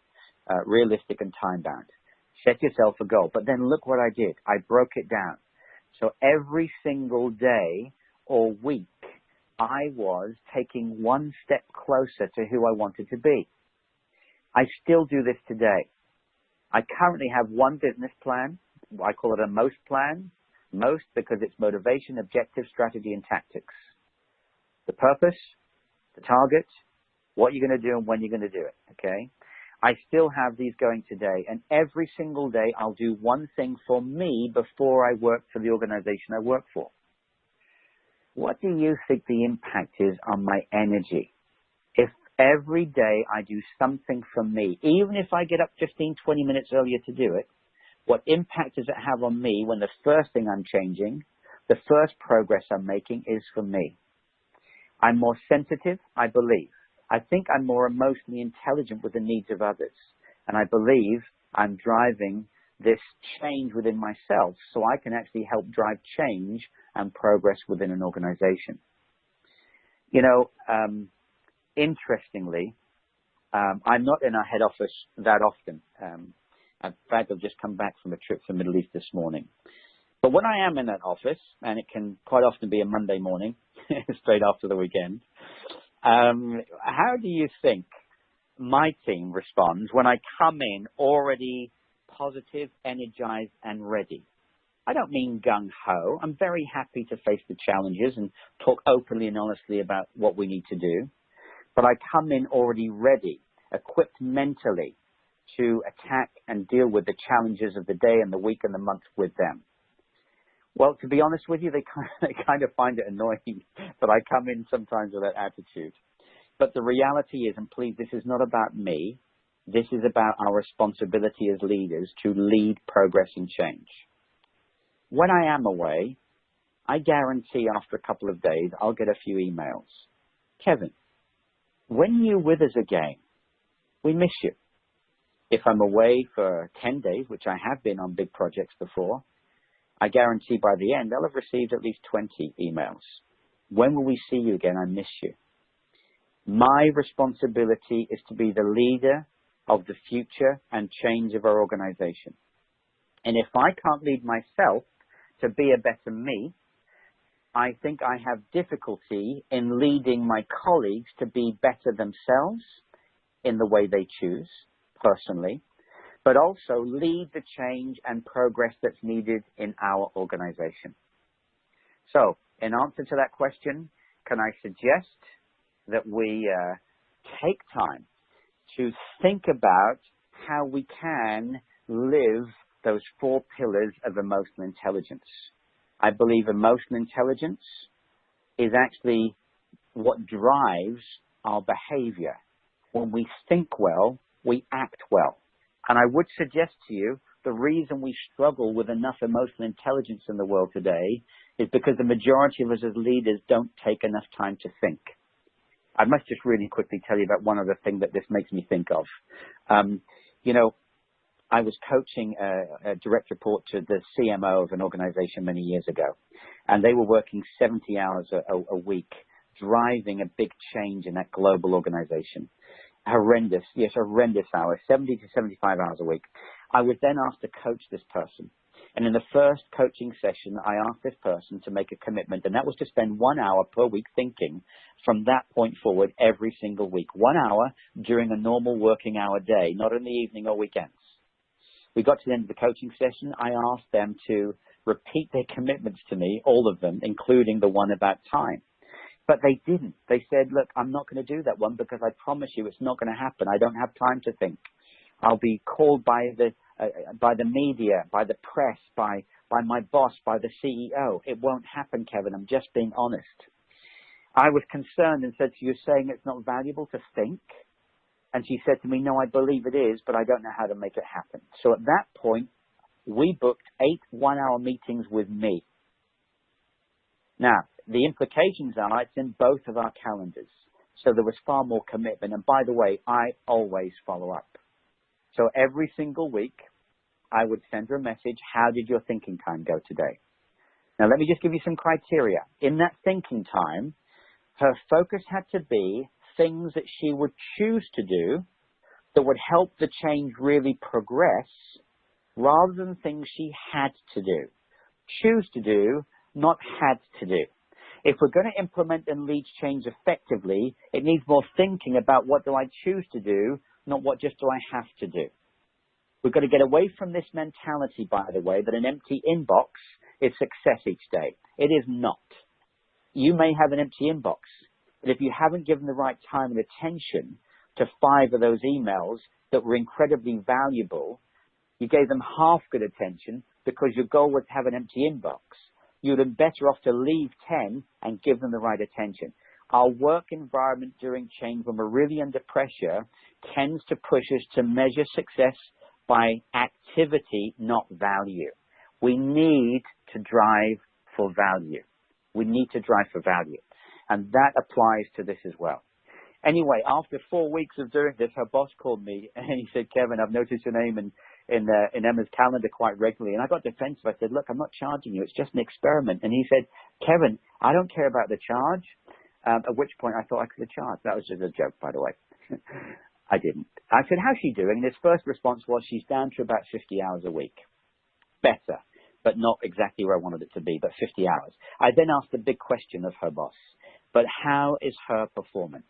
realistic, and time-bound. Set yourself a goal. But then look what I did. I broke it down. So every single day or week, I was taking one step closer to who I wanted to be. I still do this today. I currently have one business plan. I call it a MOST plan. MOST because it's motivation, objective, strategy, and tactics. The purpose, the target, what you're going to do and when you're going to do it, okay? I still have these going today, and every single day I'll do one thing for me before I work for the organization I work for. What do you think the impact is on my energy? If every day I do something for me, even if I get up 15, 20 minutes earlier to do it, what impact does it have on me when the first thing I'm changing, the first progress I'm making is for me? I'm more sensitive, I believe. I think I'm more emotionally intelligent with the needs of others. And I believe I'm driving this change within myself so I can actually help drive change and progress within an organization. You know, interestingly, I'm not in our head office that often. In fact, I've just come back from a trip to the Middle East this morning. But when I am in that office, and it can quite often be a Monday morning, straight after the weekend, how do you think my team responds when I come in already positive, energized, and ready? I don't mean gung-ho. I'm very happy to face the challenges and talk openly and honestly about what we need to do. But I come in already ready, equipped mentally to attack and deal with the challenges of the day and the week and the month with them. Well, to be honest with you, they kind of find it annoying that I come in sometimes with that attitude. But the reality is, and please, this is not about me. This is about our responsibility as leaders to lead progress and change. When I am away, I guarantee after a couple of days, I'll get a few emails. Kevin, when you're with us again, we miss you. If I'm away for 10 days, which I have been on big projects before, I guarantee by the end, I'll have received at least 20 emails. When will we see you again? I miss you. My responsibility is to be the leader of the future and change of our organization. And if I can't lead myself to be a better me, I think I have difficulty in leading my colleagues to be better themselves in the way they choose, personally, but also lead the change and progress that's needed in our organization. So, in answer to that question, can I suggest that we take time to think about how we can live those 4 pillars of emotional intelligence. I believe emotional intelligence is actually what drives our behavior. When we think well, we act well. And I would suggest to you the reason we struggle with enough emotional intelligence in the world today is because the majority of us as leaders don't take enough time to think. I must just really quickly tell you about one other thing that this makes me think of. I was coaching a direct report to the CMO of an organization many years ago, and they were working 70 hours a week, driving a big change in that global organization. Horrendous hours, 70 to 75 hours a week. I was then asked to coach this person. And in the first coaching session, I asked this person to make a commitment, and that was to spend 1 hour per week thinking from that point forward every single week. 1 hour during a normal working hour day, not in the evening or weekends. We got to the end of the coaching session. I asked them to repeat their commitments to me, all of them, including the one about time. But they didn't. They said, look, I'm not going to do that one because I promise you it's not going to happen. I don't have time to think. I'll be called by the media, by the press, by my boss, by the CEO. It won't happen, Kevin. I'm just being honest. I was concerned and said, so you're saying it's not valuable to think? And she said to me, no, I believe it is, but I don't know how to make it happen. So at that point, we booked 8 one-hour meetings with me. Now, the implications are it's in both of our calendars. So there was far more commitment. And by the way, I always follow up. So every single week, I would send her a message, how did your thinking time go today? Now, let me just give you some criteria. In that thinking time, her focus had to be things that she would choose to do that would help the change really progress rather than things she had to do. Choose to do, not had to do. If we're going to implement and lead change effectively, it needs more thinking about what do I choose to do, not what just do I have to do. We've got to get away from this mentality, by the way, that an empty inbox is success each day. It is not. You may have an empty inbox, but if you haven't given the right time and attention to 5 of those emails that were incredibly valuable, you gave them half good attention because your goal was to have an empty inbox. You'd have been better off to leave 10 and give them the right attention. Our work environment during change, when we're really under pressure, tends to push us to measure success by activity, not value. We need to drive for value. We need to drive for value. And that applies to this as well. Anyway, after 4 weeks of doing this, her boss called me and he said, Kevin, I've noticed your name in Emma's calendar quite regularly. And I got defensive. I said, look, I'm not charging you. It's just an experiment. And he said, Kevin, I don't care about the charge. At which point I thought I could have charged. That was just a joke, by the way. I didn't. I said, how's she doing? And his first response was, she's down to about 50 hours a week. Better, but not exactly where I wanted it to be, but 50 hours. I then asked the big question of her boss, but how is her performance?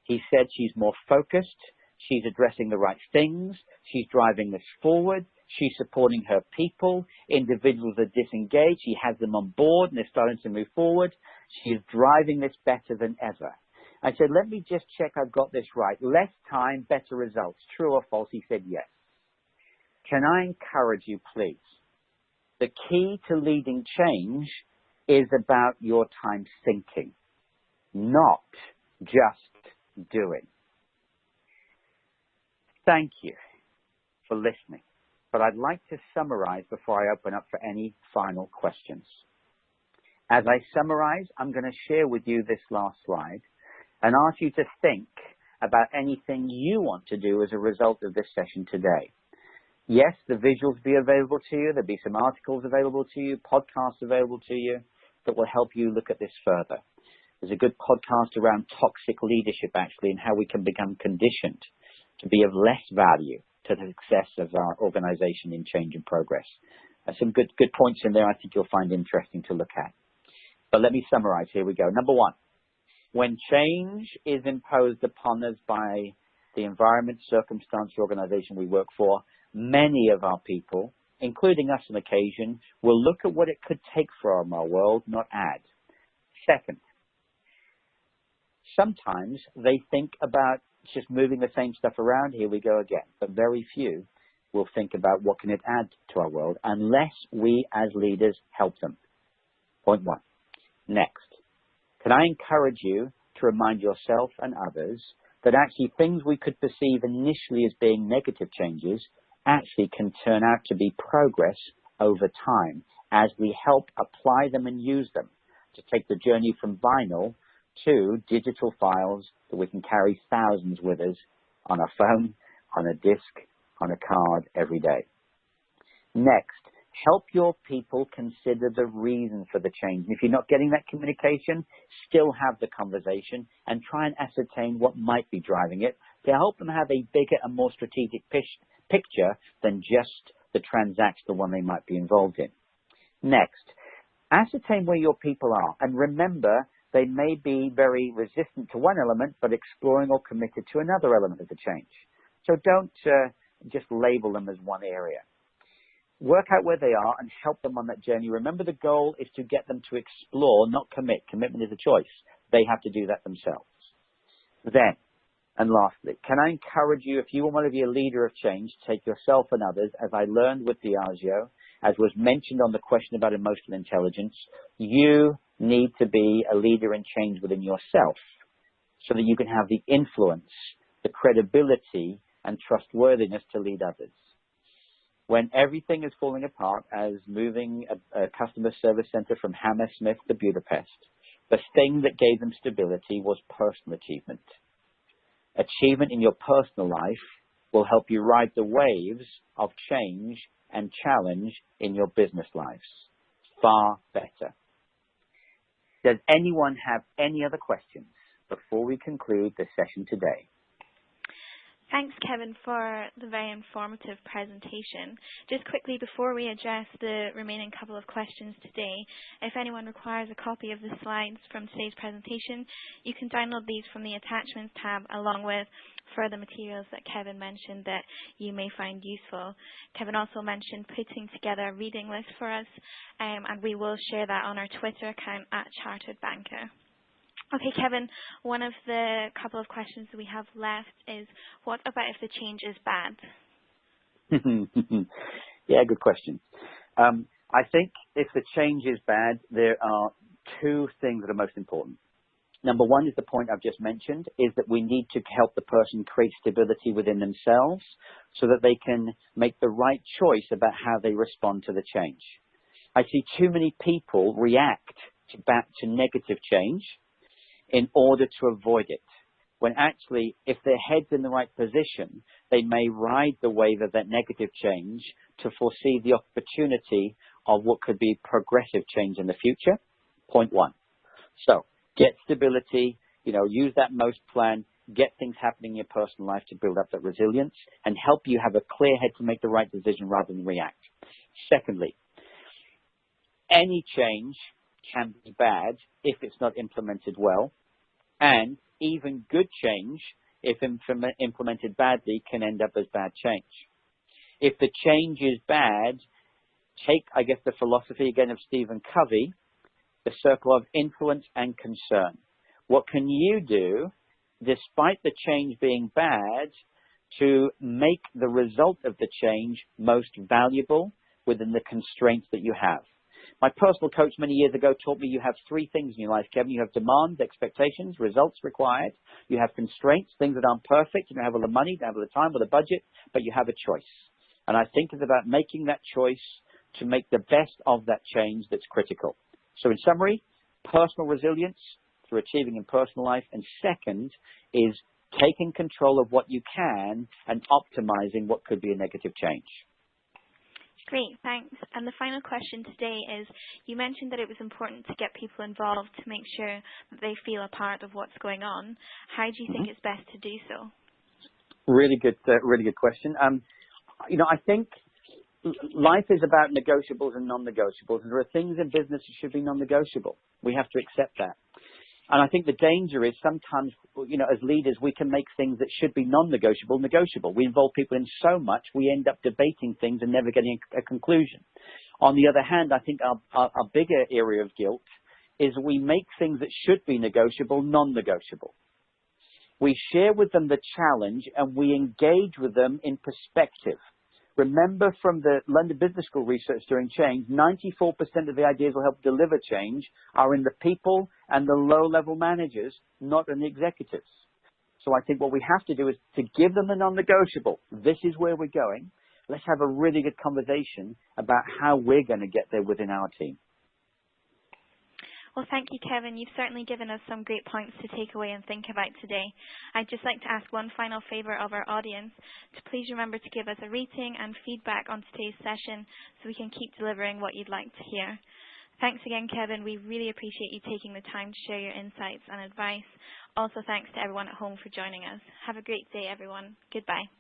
He said she's more focused. She's addressing the right things. She's driving this forward. She's supporting her people. Individuals are disengaged. She has them on board and they're starting to move forward. She is driving this better than ever. I said, let me just check I've got this right. Less time, better results. True or false? He said, yes. Can I encourage you, please? The key to leading change is about your time thinking, not just doing. Thank you for listening. But I'd like to summarize before I open up for any final questions. As I summarize, I'm going to share with you this last slide and ask you to think about anything you want to do as a result of this session today. Yes, the visuals will be available to you. There'll be some articles available to you, podcasts available to you that will help you look at this further. There's a good podcast around toxic leadership, actually, and how we can become conditioned to be of less value to the success of our organization in change and progress. Some good points in there I think you'll find interesting to look at. But let me summarize. Here we go. Number 1, when change is imposed upon us by the environment, circumstance, or organization we work for, many of our people, including us on occasion, will look at what it could take from our world, not add. Second, sometimes they think about just moving the same stuff around. Here we go again. But very few will think about what can it add to our world unless we as leaders help them. Point one. Next, can I encourage you to remind yourself and others that actually things we could perceive initially as being negative changes actually can turn out to be progress over time as we help apply them and use them to take the journey from vinyl to digital files that we can carry thousands with us on our phone, on a disk, on a card every day. Next, help your people consider the reason for the change. And if you're not getting that communication, still have the conversation and try and ascertain what might be driving it to help them have a bigger and more strategic picture than just the transactional one they might be involved in. Next, ascertain where your people are and remember they may be very resistant to one element but exploring or committed to another element of the change. So don't just label them as one area. Work out where they are and help them on that journey. Remember, the goal is to get them to explore, not commit. Commitment is a choice. They have to do that themselves. Then, and lastly, can I encourage you, if you want to be a leader of change, take yourself and others, as I learned with Diageo, as was mentioned on the question about emotional intelligence, you need to be a leader in change within yourself so that you can have the influence, the credibility, and trustworthiness to lead others. When everything is falling apart, as moving a customer service center from Hammersmith to Budapest, the thing that gave them stability was personal achievement. Achievement in your personal life will help you ride the waves of change and challenge in your business lives. Far better. Does anyone have any other questions before we conclude the session today? Thanks, Kevin, for the very informative presentation. Just quickly, before we address the remaining couple of questions today, if anyone requires a copy of the slides from today's presentation, you can download these from the Attachments tab, along with further materials that Kevin mentioned that you may find useful. Kevin also mentioned putting together a reading list for us, and we will share that on our Twitter account at Chartered Banker. Okay, Kevin, one of the couple of questions we have left is, what about if the change is bad? Yeah, good question. I think if the change is bad, there are two things that are most important. Number one is the point I've just mentioned, is that we need to help the person create stability within themselves so that they can make the right choice about how they respond to the change. I see too many people react to negative change in order to avoid it, when actually, if their head's in the right position, they may ride the wave of that negative change to foresee the opportunity of what could be progressive change in the future. Point one. So, get stability, use that MOST plan, get things happening in your personal life to build up that resilience, and help you have a clear head to make the right decision rather than react. Secondly, any change can be bad if it's not implemented well, and even good change, if implemented badly, can end up as bad change. If the change is bad, take, I guess, the philosophy again of Stephen Covey, the circle of influence and concern. What can you do, despite the change being bad, to make the result of the change most valuable within the constraints that you have? My personal coach many years ago taught me you have three things in your life, Kevin. You have demands, expectations, results required. You have constraints, things that aren't perfect. You don't have all the money, you don't have all the time or the budget, but you have a choice. And I think it's about making that choice to make the best of that change that's critical. So in summary, personal resilience through achieving in personal life. And second is taking control of what you can and optimizing what could be a negative change. Great, thanks. And the final question today is, you mentioned that it was important to get people involved to make sure that they feel a part of what's going on. How do you think it's best to do so? Really good question. I think life is about negotiables and non-negotiables, and there are things in business that should be non-negotiable. We have to accept that. And I think the danger is sometimes, as leaders, we can make things that should be non-negotiable, negotiable. We involve people in so much, we end up debating things and never getting a conclusion. On the other hand, I think our bigger area of guilt is we make things that should be negotiable, non-negotiable. We share with them the challenge and we engage with them in perspective. Remember from the London Business School research during change, 94% of the ideas will help deliver change are in the people and the low-level managers, not in the executives. So I think what we have to do is to give them the non-negotiable. This is where we're going. Let's have a really good conversation about how we're going to get there within our team. Well, thank you, Kevin. You've certainly given us some great points to take away and think about today. I'd just like to ask one final favour of our audience to please remember to give us a rating and feedback on today's session so we can keep delivering what you'd like to hear. Thanks again, Kevin. We really appreciate you taking the time to share your insights and advice. Also, thanks to everyone at home for joining us. Have a great day, everyone. Goodbye.